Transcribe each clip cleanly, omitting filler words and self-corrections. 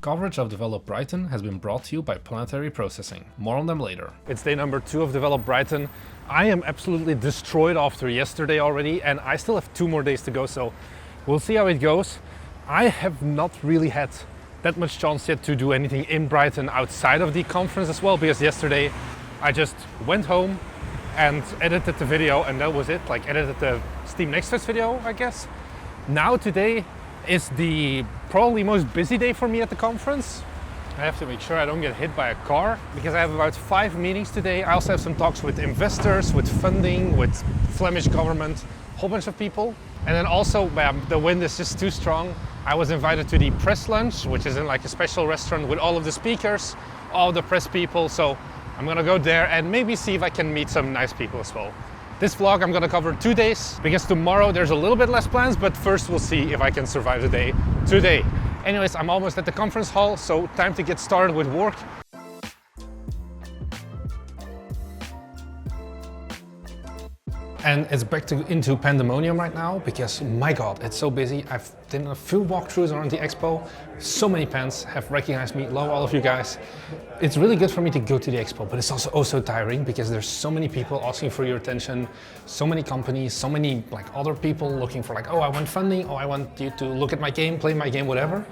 coverage of Develop Brighton has been brought to you by Planetary Processing. More on them later. It's day number 2 of Develop Brighton. I am absolutely destroyed after yesterday already, and I still have 2 more days to go, so we'll see how it goes. I have not really had that much chance yet to do anything in Brighton outside of the conference as well, because yesterday I just went home and edited the video and that was it, like edited the Steam Next Fest video, I guess. Now today is the probably most busy day for me at the conference. I have to make sure I don't get hit by a car because I have about 5 meetings today. I also have some talks with investors, with funding, with Flemish government, a whole bunch of people. And then also, the wind is just too strong. I was invited to the press lunch, which is in like a special restaurant with all of the speakers, all the press people. So I'm gonna go there and maybe see if I can meet some nice people as well. This vlog I'm gonna cover 2 days because tomorrow there's a little bit less plans, but first we'll see if I can survive the day today. Anyways, I'm almost at the conference hall, so time to get started with work. And it's back into pandemonium right now because, my god, it's so busy. I've done a few walkthroughs around the expo. So many fans have recognized me. Love all of you guys. It's really good for me to go to the expo, but it's also so tiring because there's so many people asking for your attention, so many companies, so many like other people looking for like, oh, I want funding, oh, I want you to look at my game, play my game, whatever.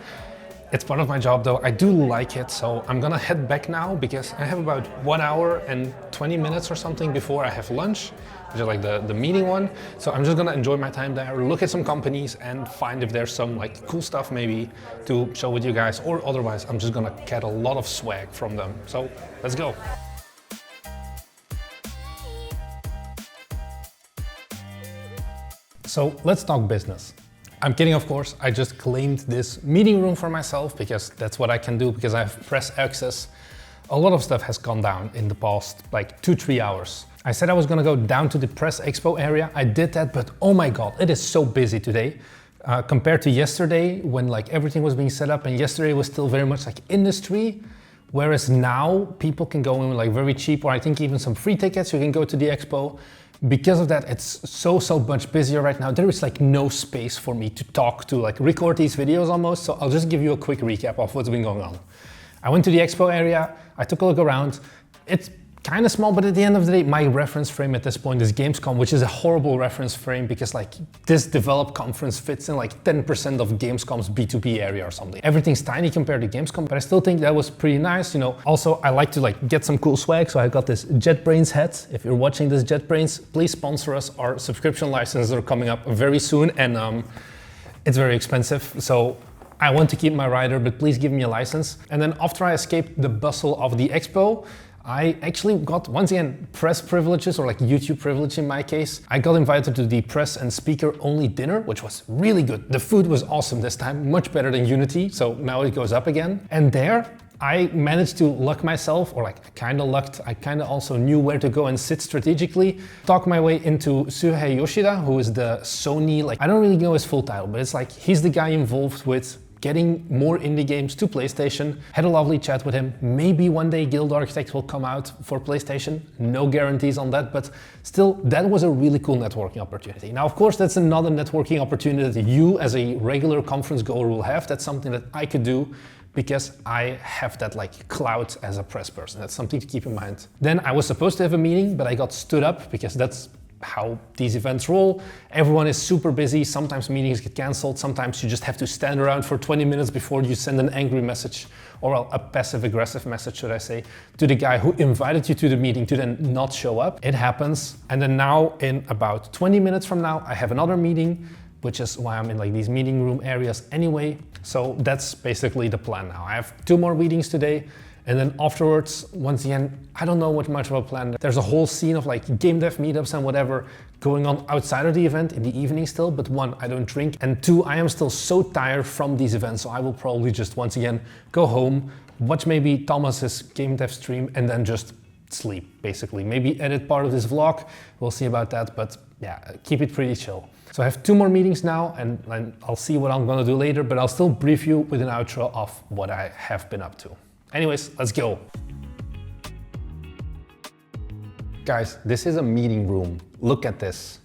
It's part of my job though. I do like it, so I'm gonna head back now because I have about 1 hour and 20 minutes or something before I have lunch, which is like the meeting one. So I'm just gonna enjoy my time there, look at some companies and find if there's some like cool stuff maybe to show with you guys, or otherwise I'm just gonna get a lot of swag from them. So let's go. So let's talk business. I'm kidding, of course. I just claimed this meeting room for myself because that's what I can do because I have press access. A lot of stuff has gone down in the past like 2-3 hours. I said I was gonna go down to the press expo area. I did that, but oh my god, it is so busy today. Compared to yesterday when like everything was being set up, and yesterday was still very much like industry. Whereas now people can go in like very cheap, or I think even some free tickets, you can go to the expo. Because of that, it's so much busier right now. There is like no space for me to talk to, like record these videos almost. So I'll just give you a quick recap of what's been going on. I went to the expo area, I took a look around. It's kind of small, but at the end of the day, my reference frame at this point is Gamescom, which is a horrible reference frame because like this Develop conference fits in like 10% of Gamescom's B2B area or something. Everything's tiny compared to Gamescom, but I still think that was pretty nice. You know, also I like to like get some cool swag. So I got this JetBrains hat. If you're watching this JetBrains, please sponsor us. Our subscription licenses are coming up very soon and it's very expensive. So I want to keep my rider, but please give me a license. And then after I escaped the bustle of the expo, I actually got, once again, press privileges, or like YouTube privilege in my case. I got invited to the press and speaker only dinner, which was really good. The food was awesome this time, much better than Unity, so now it goes up again. And there, I managed to luck myself, or like kind of lucked. I kind of also knew where to go and sit strategically. Talk my way into Shuhei Yoshida, who is the Sony, like, I don't really know his full title, but it's like, he's the guy involved with getting more indie games to PlayStation. Had a lovely chat with him. Maybe one day Guild Architect will come out for PlayStation. No guarantees on that, but still, that was a really cool networking opportunity. Now, of course, that's another networking opportunity that you as a regular conference goer will have. That's something that I could do because I have that like clout as a press person. That's something to keep in mind. Then I was supposed to have a meeting, but I got stood up because that's how these events roll. Everyone is super busy. Sometimes meetings get canceled. Sometimes you just have to stand around for 20 minutes before you send an angry message, or well, a passive-aggressive message, should I say, to the guy who invited you to the meeting to then not show up. It happens. And then now, in about 20 minutes from now, I have another meeting, which is why I'm in like these meeting room areas anyway. So that's basically the plan now. I have 2 more meetings today. And then afterwards, once again, I don't know what much of a plan. There's a whole scene of like game dev meetups and whatever going on outside of the event in the evening still. But 1, I don't drink. And 2, I am still so tired from these events. So I will probably just once again go home, watch maybe Thomas's game dev stream, and then just sleep basically. Maybe edit part of this vlog. We'll see about that. But yeah, keep it pretty chill. So I have 2 more meetings now and I'll see what I'm gonna do later. But I'll still brief you with an outro of what I have been up to. Anyways, let's go. Guys, this is a meeting room. Look at this.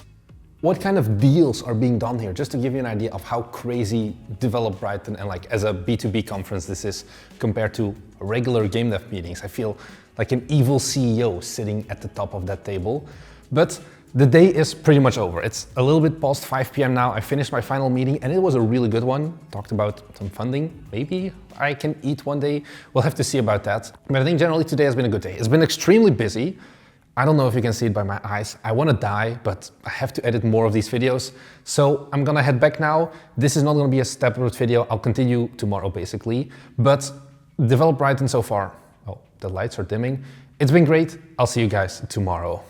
what kind of deals are being done here, just to give you an idea of how crazy Develop Brighton and like as a B2B conference this is compared to regular game dev meetings. I feel like an evil CEO sitting at the top of that table. But the day is pretty much over. It's a little bit past 5 p.m. now. I finished my final meeting and it was a really good one. Talked about some funding. Maybe I can eat one day. We'll have to see about that. But I think generally today has been a good day. It's been extremely busy. I don't know if you can see it by my eyes. I want to die, but I have to edit more of these videos. So I'm gonna head back now. This is not gonna be a separate video. I'll continue tomorrow basically. But Develop Brighton so far. Oh, the lights are dimming. It's been great. I'll see you guys tomorrow.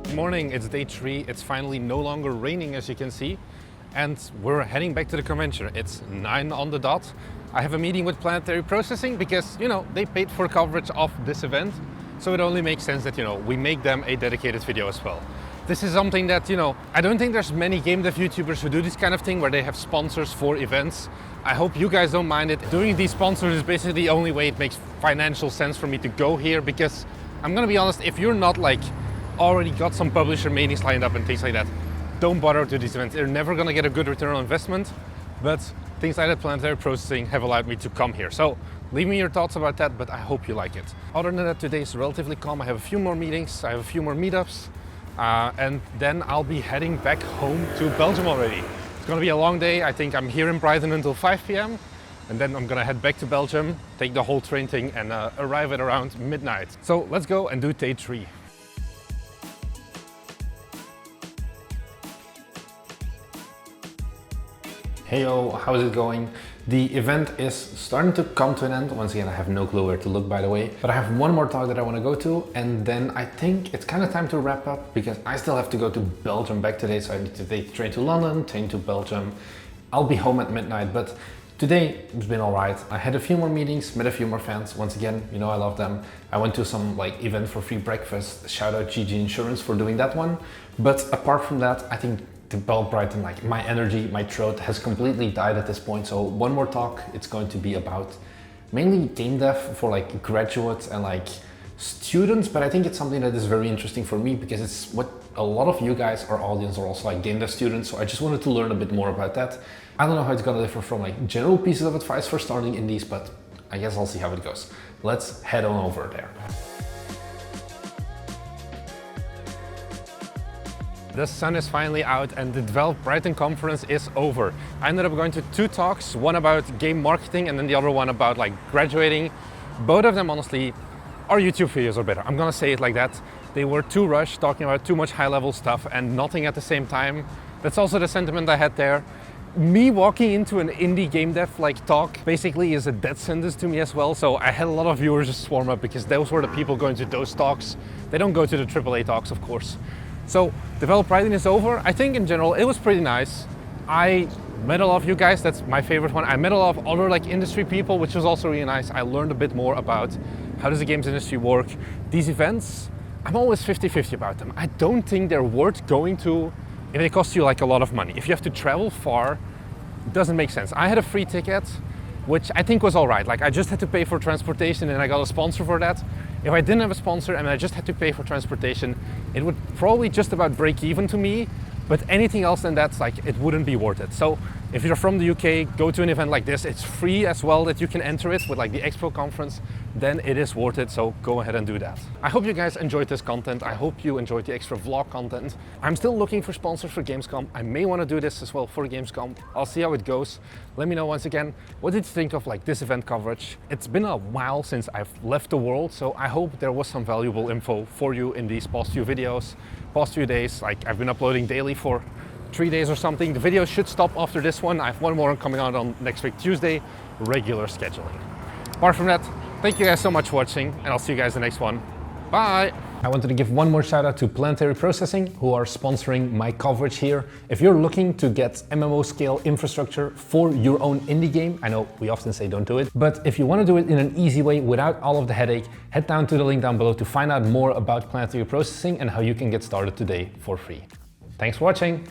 Good morning, it's day 3. It's finally no longer raining, as you can see. And we're heading back to the convention. It's 9 on the dot. I have a meeting with Planetary Processing because, you know, they paid for coverage of this event. So it only makes sense that, you know, we make them a dedicated video as well. This is something that, you know, I don't think there's many game dev YouTubers who do this kind of thing where they have sponsors for events. I hope you guys don't mind it. Doing these sponsors is basically the only way it makes financial sense for me to go here, because I'm gonna be honest, if you're not like already got some publisher meetings lined up and things like that, don't bother to these events. They're never gonna get a good return on investment, but things like that Planetary Processing have allowed me to come here. So leave me your thoughts about that, but I hope you like it. Other than that, today is relatively calm. I have a few more meetings, I have a few more meetups, and then I'll be heading back home to Belgium already. It's gonna be a long day. I think I'm here in Brighton until 5 p.m. and then I'm gonna head back to Belgium, take the whole train thing and arrive at around midnight. So let's go and do day 3. Heyo, how is it going? The event is starting to come to an end. Once again, I have no clue where to look, by the way. But I have one more talk that I want to go to, and then I think it's kind of time to wrap up because I still have to go to Belgium back today. So I need to take the train to London, train to Belgium. I'll be home at midnight, but today it's been all right. I had a few more meetings, met a few more fans. Once again, you know I love them. I went to some like event for free breakfast. Shout out GG Insurance for doing that one. But apart from that, I think Develop Brighton, like my energy, my throat has completely died at this point. So one more talk, it's going to be about mainly game dev for like graduates and like students, but I think it's something that is very interesting for me because it's what a lot of you guys, our audience, are also like game dev students. So I just wanted to learn a bit more about that. I don't know how it's gonna differ from like general pieces of advice for starting indies, but I guess I'll see how it goes. Let's head on over there. The sun is finally out and the Develop Brighton conference is over. I ended up going to 2 talks, one about game marketing and then the other one about like graduating. Both of them, honestly, our YouTube videos are better. I'm gonna say it like that. They were too rushed, talking about too much high-level stuff and nothing at the same time. That's also the sentiment I had there. Me walking into an indie game dev like talk basically is a death sentence to me as well. So I had a lot of viewers just swarm up because those were the people going to those talks. They don't go to the AAA talks, of course. So Develop Brighton is over. I think in general it was pretty nice. I met a lot of you guys, that's my favorite one. I met a lot of other like industry people, which was also really nice. I learned a bit more about how does the games industry work. These events, I'm always 50-50 about them. I don't think they're worth going to if they cost you like a lot of money. If you have to travel far, it doesn't make sense. I had a free ticket, which I think was all right. Like I just had to pay for transportation and I got a sponsor for that. If I didn't have a sponsor and I just had to pay for transportation, it would probably just about break even to me, but anything else than that, like it wouldn't be worth it. So if you're from the UK, go to an event like this. It's free as well that you can enter it with like the expo conference, then it is worth it. So go ahead and do that. I hope you guys enjoyed this content. I hope you enjoyed the extra vlog content. I'm still looking for sponsors for Gamescom. I may want to do this as well for Gamescom. I'll see how it goes. Let me know once again, what did you think of like this event coverage? It's been a while since I've left the world, so I hope there was some valuable info for you in these past few videos, past few days. Like I've been uploading daily for 3 days or something. The video should stop after this one. I have one more coming out on next week, Tuesday, regular scheduling. Apart from that, thank you guys so much for watching and I'll see you guys in the next one. Bye! I wanted to give one more shout out to Planetary Processing, who are sponsoring my coverage here. If you're looking to get MMO scale infrastructure for your own indie game, I know we often say don't do it, but if you want to do it in an easy way without all of the headache, head down to the link down below to find out more about Planetary Processing and how you can get started today for free. Thanks for watching!